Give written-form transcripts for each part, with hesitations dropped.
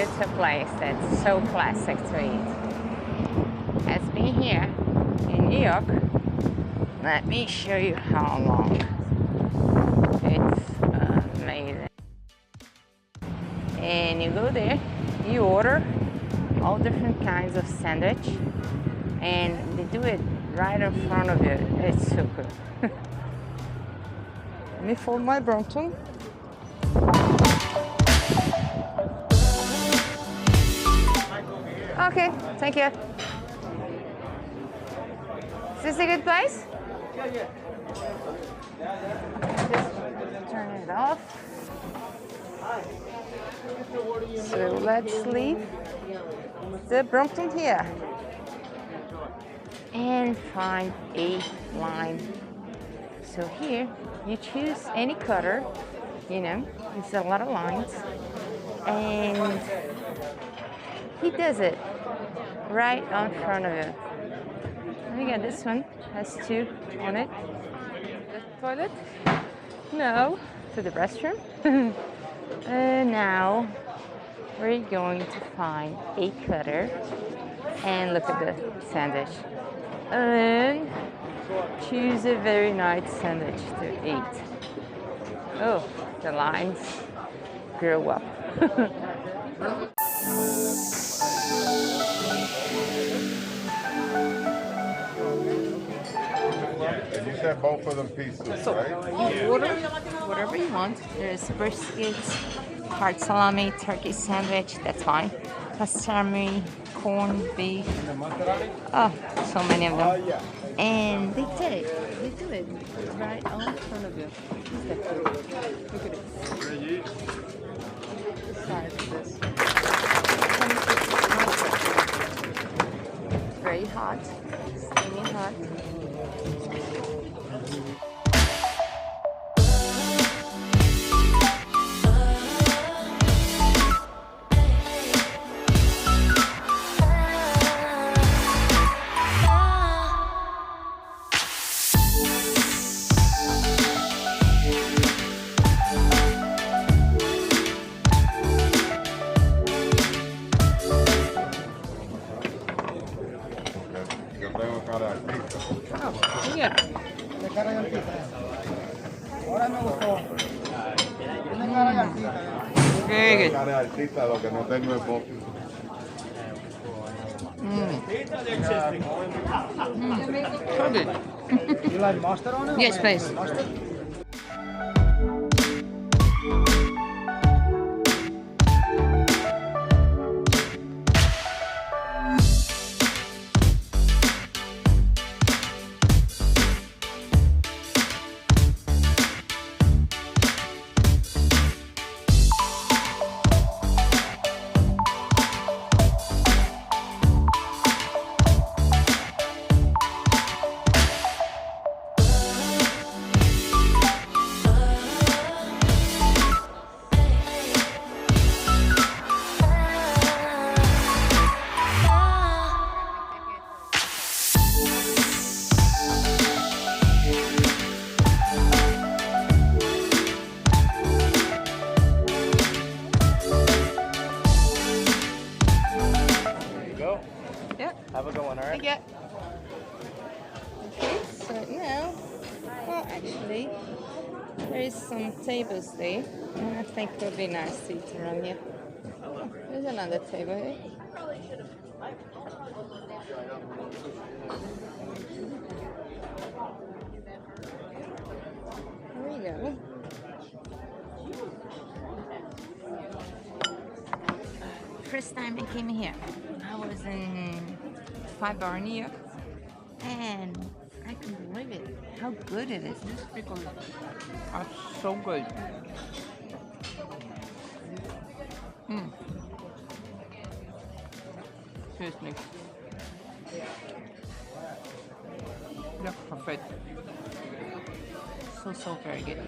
you to a place that's so classic to eat. Has been here in New York. Let me show you how long. It's amazing. And you go there, you order all different kinds of sandwich, and they do it right in front of you. It's so cool. Let me fold my Brompton. Okay, thank you. Is this a good place? Yeah. Just turn it off. So let's leave the Brompton here and find a line. So here you choose any cutter, you know, there's a lot of lines, and he does it right on front of you. And again, this one has two on it. The toilet? No, to the restroom. And now we're going to find a cutter and look at the sandwich. And choose a very nice sandwich to eat. Oh, the lines grow up. And you said both of them pieces, So right? you order whatever you want. There's brisket, hard salami, turkey sandwich, that's fine. Pastrami, corned beef. Oh, so many of them. And they do it right on front of you. Look at it. The size of this. Very hot, steamy hot. Very good. So good. You like mustard on it? Yes, please. Mustard? Have a good one, all right? Yeah. Okay, so now, well, actually, there is some tables there, and I think it would be nice to eat around here. Oh, there's another table here. There we go. First time I came here, I was in 5 Bar, New York, and I couldn't believe it, how good it is. These pickles are so good. Seriously. Yeah, perfect. So very good.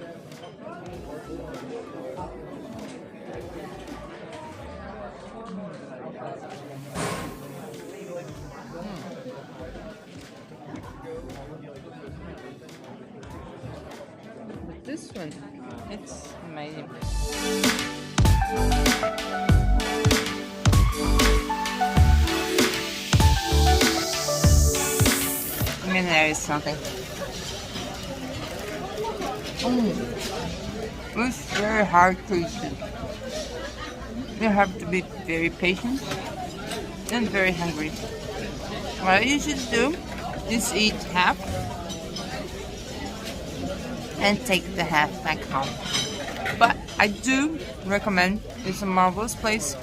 But this one, it's amazing. And there is something. It's very hard to eat. You have to be very patient and very hungry. What I usually do is eat half and take the half back home. But I do recommend, it's a marvelous place.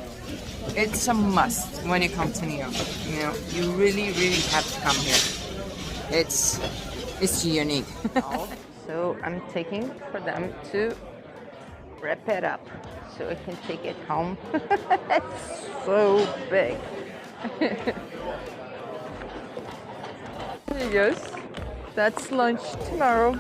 It's a must when you come to New York. You know, you really, really have to come here. It's unique. So I'm taking for them to wrap it up so I can take it home. It's so big. There you go. That's lunch tomorrow.